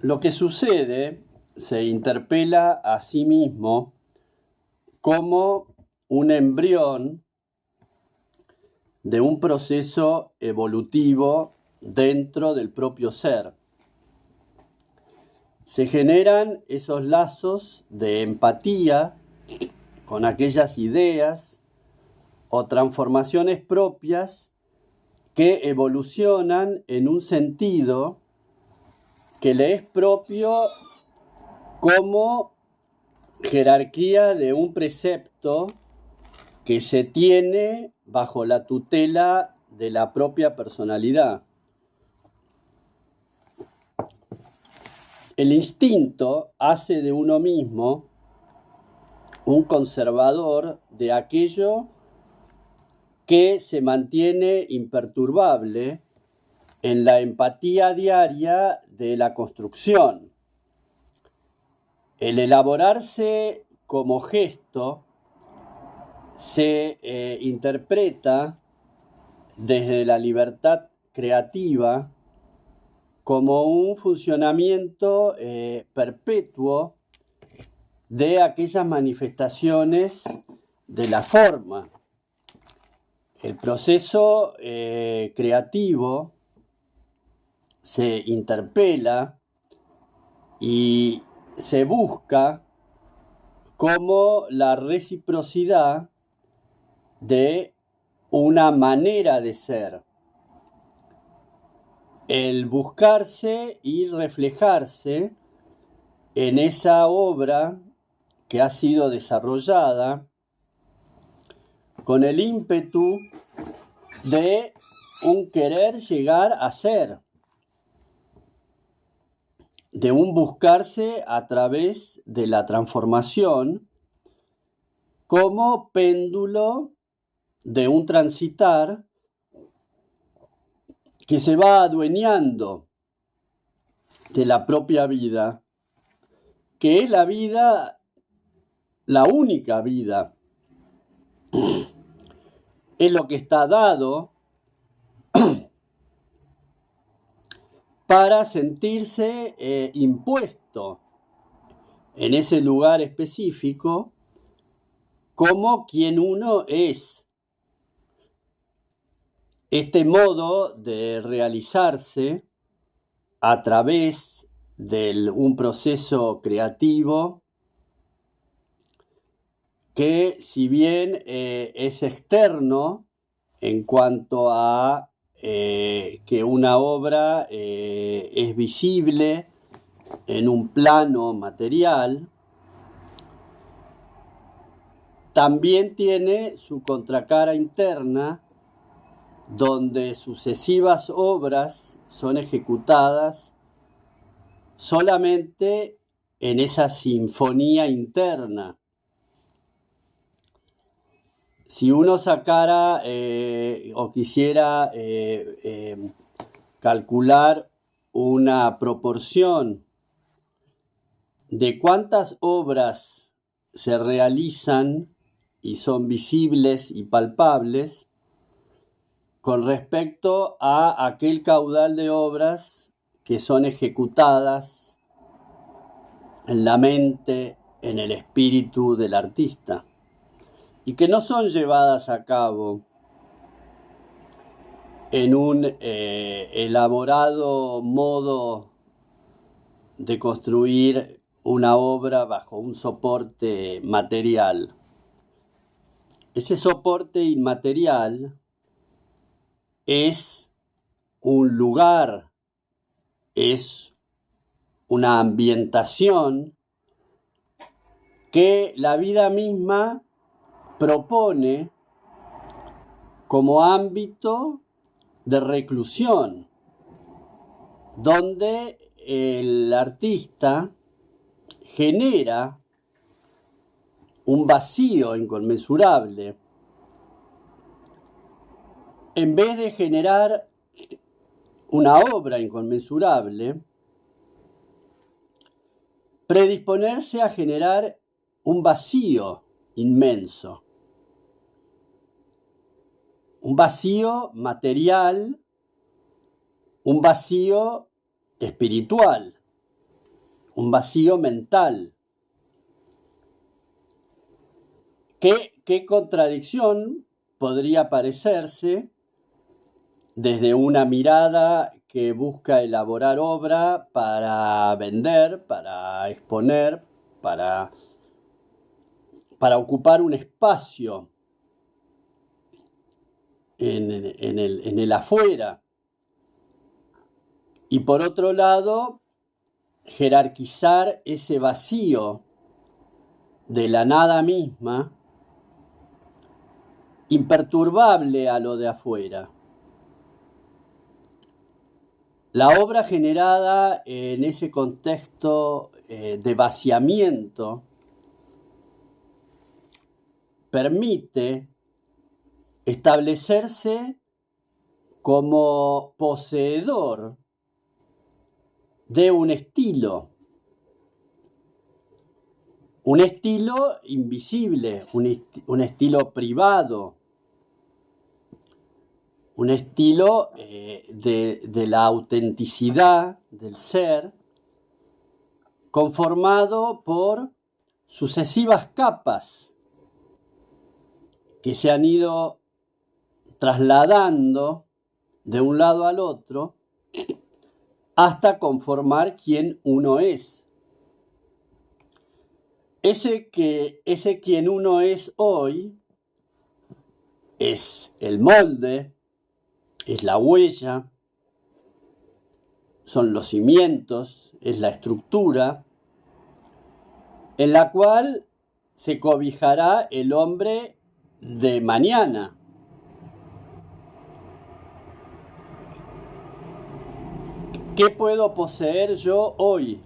Lo que sucede se interpela a sí mismo como un embrión de un proceso evolutivo dentro del propio ser. Se generan esos lazos de empatía con aquellas ideas o transformaciones propias que evolucionan en un sentido que le es propio como jerarquía de un precepto que se tiene bajo la tutela de la propia personalidad. El instinto hace de uno mismo un conservador de aquello que se mantiene imperturbable en la empatía diaria de la construcción. El elaborarse como gesto se interpreta desde la libertad creativa como un funcionamiento perpetuo de aquellas manifestaciones de la forma. El proceso creativo se interpela y se busca como la reciprocidad de una manera de ser. El buscarse y reflejarse en esa obra que ha sido desarrollada con el ímpetu de un querer llegar a ser, de un buscarse a través de la transformación como péndulo de un transitar que se va adueñando de la propia vida, que es la vida, la única vida. Es lo que está dado para sentirse impuesto en ese lugar específico como quien uno es. Este modo de realizarse a través de un proceso creativo que, si bien es externo en cuanto a que una obra es visible en un plano material, también tiene su contracara interna, donde sucesivas obras son ejecutadas solamente en esa sinfonía interna. Si uno sacara o quisiera calcular una proporción de cuántas obras se realizan y son visibles y palpables con respecto a aquel caudal de obras que son ejecutadas en la mente, en el espíritu del artista, y que no son llevadas a cabo en un elaborado modo de construir una obra bajo un soporte material. Ese soporte inmaterial es un lugar, es una ambientación que la vida misma propone como ámbito de reclusión, donde el artista genera un vacío inconmensurable. En vez de generar una obra inconmensurable, predisponerse a generar un vacío inmenso, un vacío material, un vacío espiritual. un vacío mental. ¿Qué contradicción podría parecerse desde una mirada que busca elaborar obra para vender, para exponer, para ocupar un espacio en el afuera? Y por otro lado, jerarquizar ese vacío de la nada misma, imperturbable a lo de afuera. La obra generada en ese contexto de vaciamiento permite establecerse como poseedor de un estilo invisible, un estilo privado, un estilo de la autenticidad del ser, conformado por sucesivas capas que se han ido trasladando de un lado al otro hasta conformar quién uno es. Ese quien uno es hoy es el molde, es la huella, son los cimientos, es la estructura en la cual se cobijará el hombre de mañana. ¿Qué puedo poseer yo hoy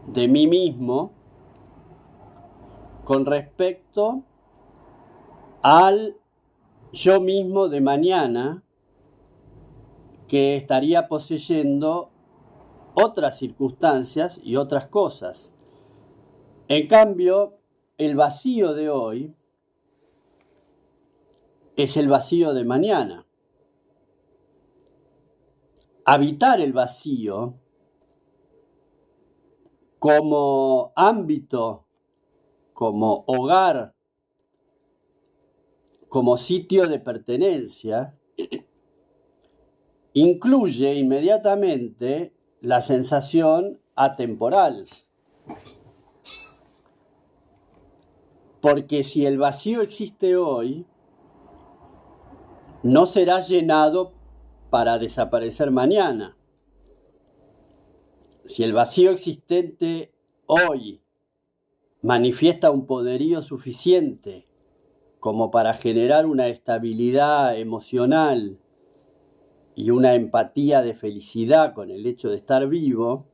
de mí mismo con respecto al yo mismo de mañana, que estaría poseyendo otras circunstancias y otras cosas? En cambio, el vacío de hoy es el vacío de mañana. Habitar el vacío como ámbito, como hogar, como sitio de pertenencia, incluye inmediatamente la sensación atemporal. Porque si el vacío existe hoy, no será llenado para desaparecer mañana. Si el vacío existente hoy manifiesta un poderío suficiente como para generar una estabilidad emocional y una empatía de felicidad con el hecho de estar vivo,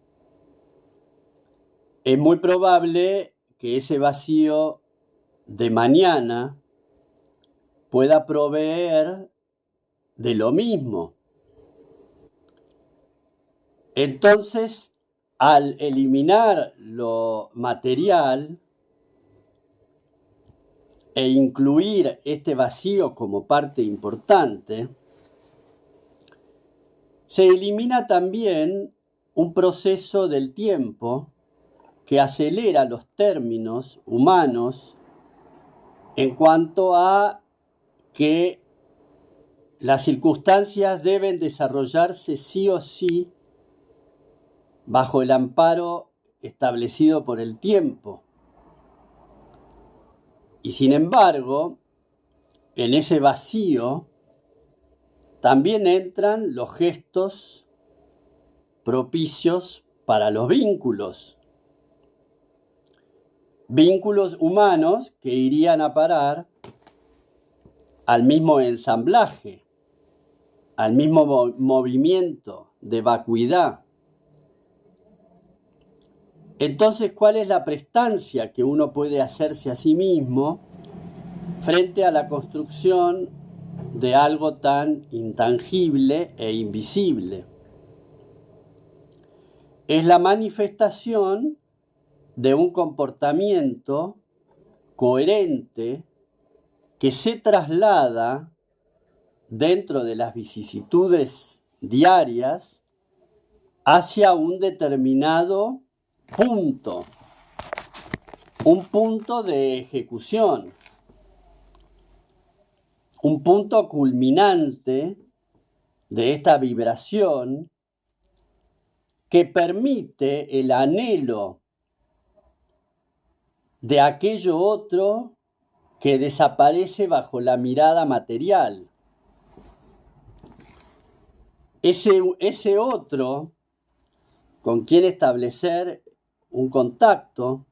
es muy probable que ese vacío de mañana pueda proveer de lo mismo. Entonces, al eliminar lo material e incluir este vacío como parte importante, se elimina también un proceso del tiempo que acelera los términos humanos en cuanto a que las circunstancias deben desarrollarse sí o sí bajo el amparo establecido por el tiempo. Y sin embargo, en ese vacío también entran los gestos propicios para los vínculos. Vínculos humanos que irían a parar al mismo ensamblaje, al mismo movimiento de vacuidad. Entonces, ¿cuál es la prestancia que uno puede hacerse a sí mismo frente a la construcción de algo tan intangible e invisible? Es la manifestación de un comportamiento coherente que se traslada dentro de las vicisitudes diarias hacia un determinado punto, un punto de ejecución, un punto culminante de esta vibración que permite el anhelo de aquello otro que desaparece bajo la mirada material. Ese otro con quien establecer un contacto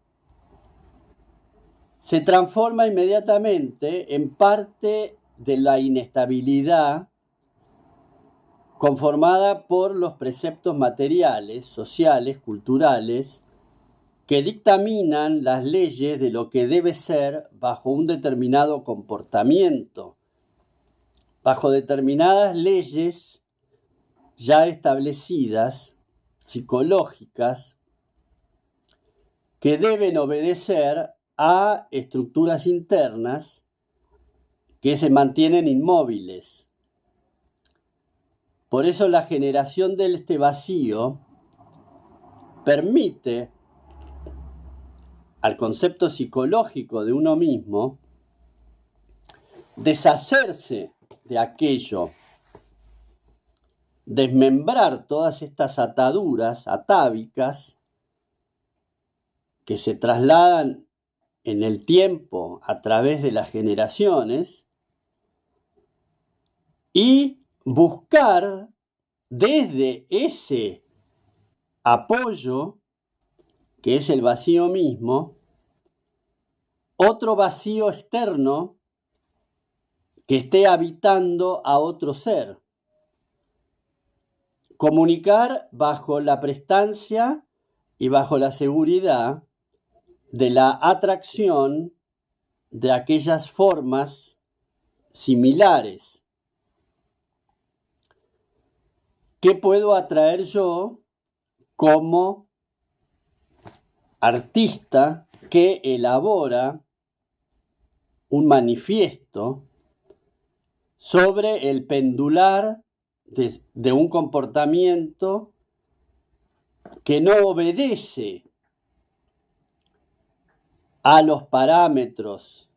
se transforma inmediatamente en parte de la inestabilidad conformada por los preceptos materiales, sociales, culturales, que dictaminan las leyes de lo que debe ser bajo un determinado comportamiento, bajo determinadas leyes ya establecidas, psicológicas, que deben obedecer a estructuras internas que se mantienen inmóviles. Por eso la generación de este vacío permite al concepto psicológico de uno mismo deshacerse de aquello, desmembrar todas estas ataduras atávicas que se trasladan en el tiempo a través de las generaciones y buscar desde ese apoyo, que es el vacío mismo, otro vacío externo que esté habitando a otro ser. Comunicar bajo la prestancia y bajo la seguridad de la atracción de aquellas formas similares. ¿Qué puedo atraer yo como artista que elabora un manifiesto sobre el pendular de un comportamiento que no obedece a los parámetros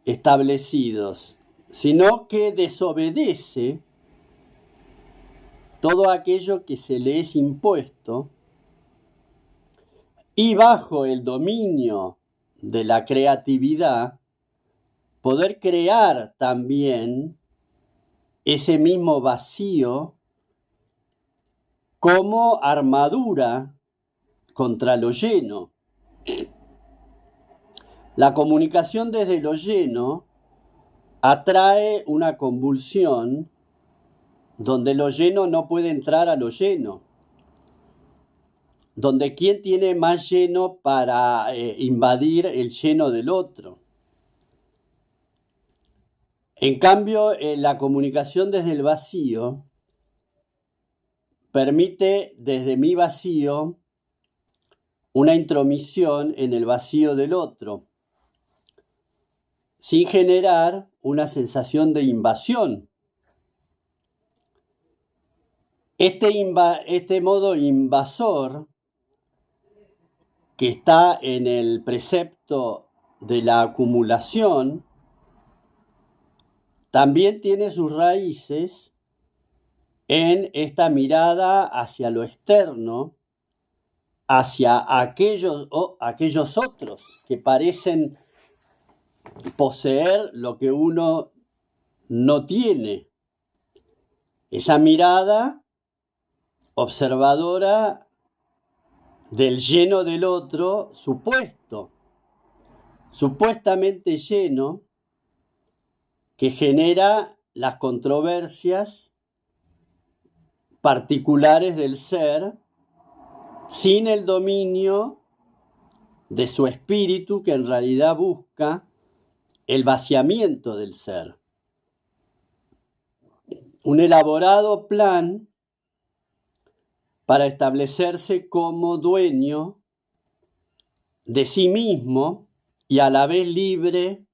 establecidos, sino que desobedece todo aquello que se le es impuesto y bajo el dominio de la creatividad poder crear también ese mismo vacío como armadura contra lo lleno. La comunicación desde lo lleno atrae una convulsión donde lo lleno no puede entrar a lo lleno, donde quien tiene más lleno para invadir el lleno del otro. En cambio, la comunicación desde el vacío permite desde mi vacío una intromisión en el vacío del otro, sin generar una sensación de invasión. Este modo invasor que está en el precepto de la acumulación también tiene sus raíces en esta mirada hacia lo externo, hacia aquellos otros que parecen poseer lo que uno no tiene. Esa mirada observadora del lleno del otro supuestamente lleno, que genera las controversias particulares del ser sin el dominio de su espíritu, que en realidad busca el vaciamiento del ser. Un elaborado plan para establecerse como dueño de sí mismo y a la vez libre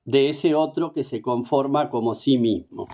de ese otro que se conforma como sí mismo.